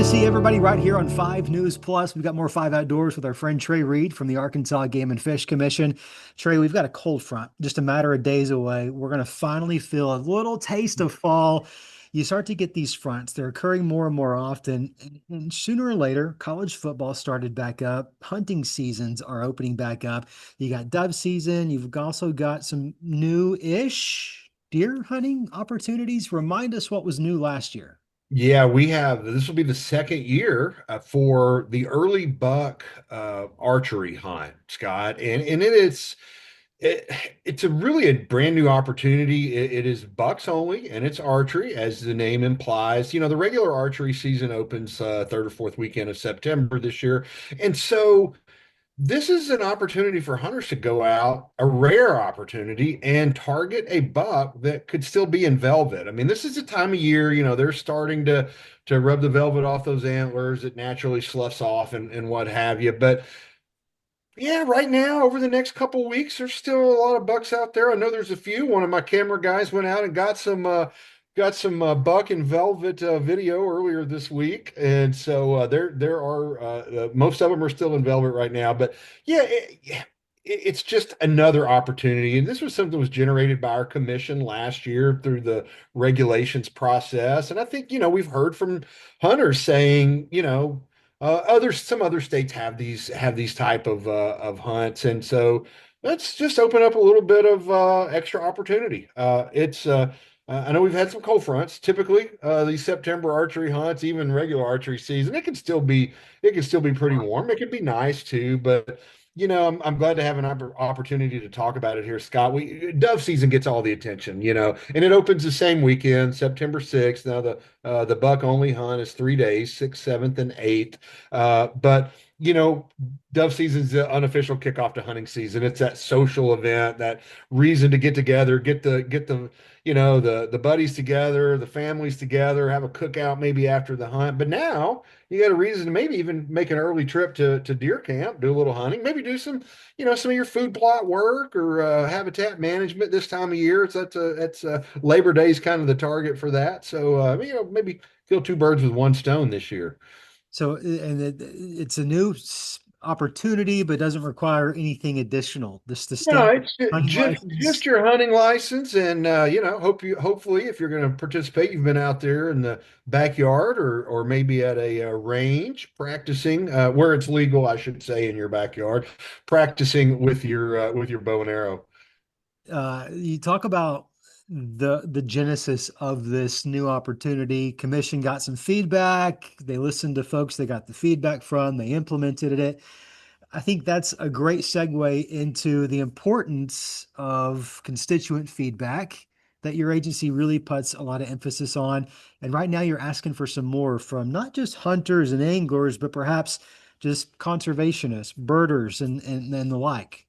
to see everybody right here on 5 News Plus. We've got more 5 Outdoors with our friend Trey Reed from the Arkansas Game and Fish Commission. Trey, we've got a cold front just a matter of days away. We're going to finally feel a little taste of fall. You start to get these fronts, they're occurring more and more often. And sooner or later, college football started back up. Hunting seasons are opening back up. You got dove season. You've also got some new ish deer hunting opportunities. Remind us what was new last year. Yeah, we have. This will be the second year for the early buck archery hunt, Scott, and it, it's a really a brand new opportunity. It is bucks only, and it's archery, as the name implies. The regular archery season opens third or fourth weekend of September this year, and so this is an opportunity for hunters to go out, a rare opportunity, and target a buck that could still be in velvet. I mean, this is the time of year, they're starting to rub the velvet off those antlers. It naturally sloughs off and what have you. But yeah, right now, over the next couple of weeks, there's still a lot of bucks out there. I know there's a few. One of my camera guys went out and got some buck and velvet video earlier this week, and so there are most of them are still in velvet right now. But yeah, it's just another opportunity, and this was something that was generated by our commission last year through the regulations process. And I think we've heard from hunters saying some other states have these type of hunts, and so let's just open up a little bit of extra opportunity. It's I know we've had some cold fronts. Typically, these September archery hunts, even regular archery season, it can still be pretty warm. It can be nice too, but I'm glad to have an opportunity to talk about it here, Scott. Dove season gets all the attention, and it opens the same weekend, September 6th. Now the buck only hunt is 3 days, 6th, 7th, and 8th. But dove season is the unofficial kickoff to hunting season. It's that social event, that reason to get together, get the the buddies together, the families together, have a cookout maybe after the hunt. But now you got a reason to maybe even make an early trip to deer camp, do a little hunting, maybe do some of your food plot work or habitat management this time of year. That's Labor Day is kind of the target for that. So maybe kill two birds with one stone this year. So, and it's a new opportunity, but doesn't require anything additional. This the No, standard it's hunting just license. your hunting license, and hopefully if you're going to participate, you've been out there in the backyard or maybe at a range practicing where it's legal, I should say, in your backyard, practicing with your bow and arrow. You talk about the genesis of this new opportunity. Commission got some feedback. They listened to folks they got the feedback from. They implemented it. I think that's a great segue into the importance of constituent feedback that your agency really puts a lot of emphasis on. And right now, you're asking for some more from not just hunters and anglers, but perhaps just conservationists, birders, and the like.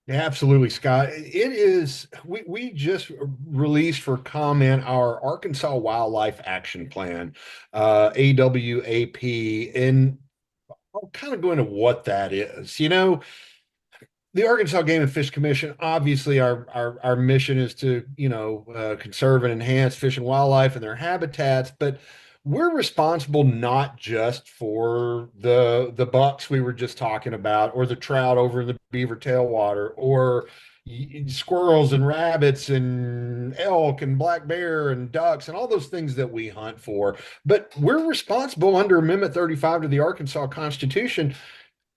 Yeah, absolutely, Scott. It is. We just released for comment our Arkansas Wildlife Action Plan, AWAP, and I'll kind of go into what that is. The Arkansas Game and Fish Commission, obviously, our mission is to conserve and enhance fish and wildlife and their habitats, but we're responsible not just for the bucks we were just talking about, or the trout over in the beaver tailwater, or squirrels and rabbits and elk and black bear and ducks and all those things that we hunt for. But we're responsible under Amendment 35 to the Arkansas Constitution,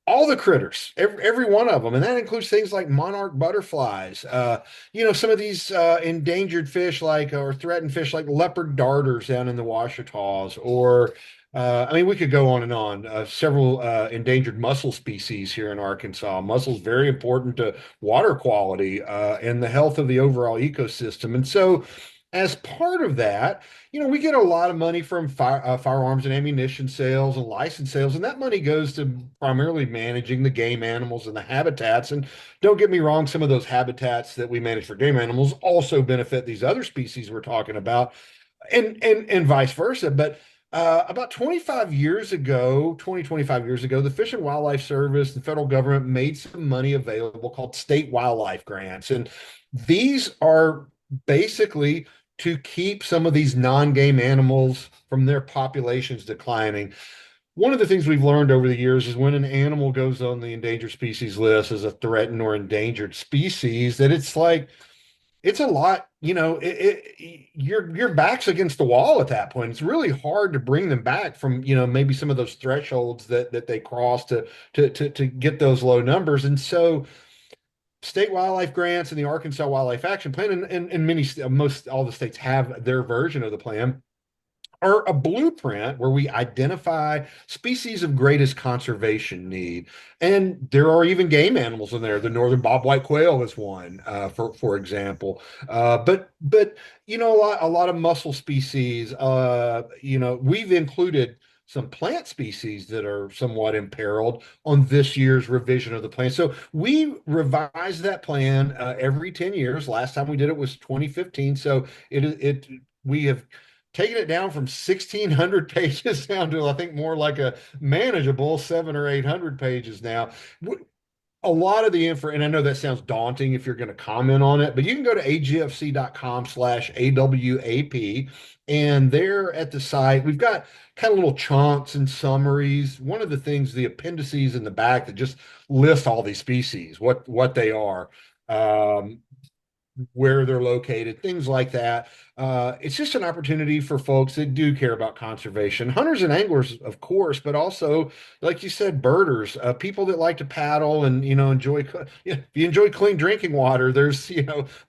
all the critters, every one of them, and that includes things like monarch butterflies. Some of these endangered fish, like or threatened fish, like leopard darters down in the Ouachita's, or I mean, we could go on and on. Several endangered mussel species here in Arkansas. Mussels very important to water quality and the health of the overall ecosystem, and so as part of that, we get a lot of money from firearms and ammunition sales and license sales, and that money goes to primarily managing the game animals and the habitats. And don't get me wrong, some of those habitats that we manage for game animals also benefit these other species we're talking about, and vice versa. But about 25 years ago, the Fish and Wildlife Service, the federal government made some money available called state wildlife grants. And these are basically to keep some of these non-game animals from their populations declining. One of the things we've learned over the years is when an animal goes on the endangered species list as a threatened or endangered species, that it's like it's a lot, your back's against the wall at that point. It's really hard to bring them back from, maybe some of those thresholds that they cross to get those low numbers. And so state wildlife grants and the Arkansas Wildlife Action Plan, and many, most all the states have their version of the plan, are a blueprint where we identify species of greatest conservation need. And there are even game animals in there. The northern bobwhite quail is one, for example. But a lot of mussel species. We've included some plant species that are somewhat imperiled on this year's revision of the plan. So we revise that plan every 10 years. Last time we did it was 2015. So we have taking it down from 1,600 pages down to, I think, more like a manageable 700 or 800 pages now. A lot of the info, and I know that sounds daunting if you're going to comment on it, but you can go to agfc.com/AWAP. And there at the site, we've got kind of little chunks and summaries. One of the things, the appendices in the back that just list all these species, what they are. Where they're located, things like that. It's just an opportunity for folks that do care about conservation, hunters and anglers, of course, but also, like you said, birders, people that like to paddle and enjoy. If you enjoy clean drinking water, there's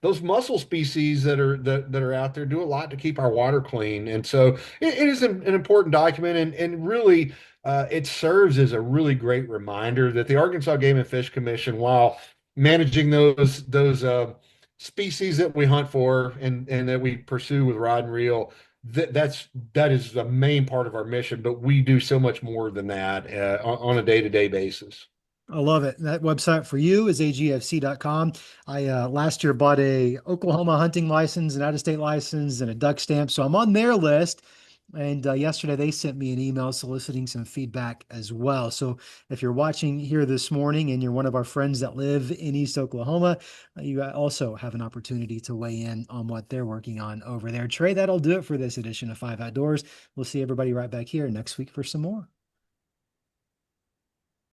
those mussel species that are out there do a lot to keep our water clean, and so it is an important document, and really. It serves as a really great reminder that the Arkansas Game and Fish Commission, while managing those species that we hunt for and that we pursue with rod and reel, that is the main part of our mission, but we do so much more than that on a day-to-day basis. I love it. That website for you is agfc.com. I last year bought a Oklahoma hunting license, an out-of-state license, and a duck stamp, so I'm on their list. And yesterday they sent me an email soliciting some feedback as well. So if you're watching here this morning and you're one of our friends that live in East Oklahoma, you also have an opportunity to weigh in on what they're working on over there. Trey, that'll do it for this edition of Five Outdoors. We'll see everybody right back here next week for some more.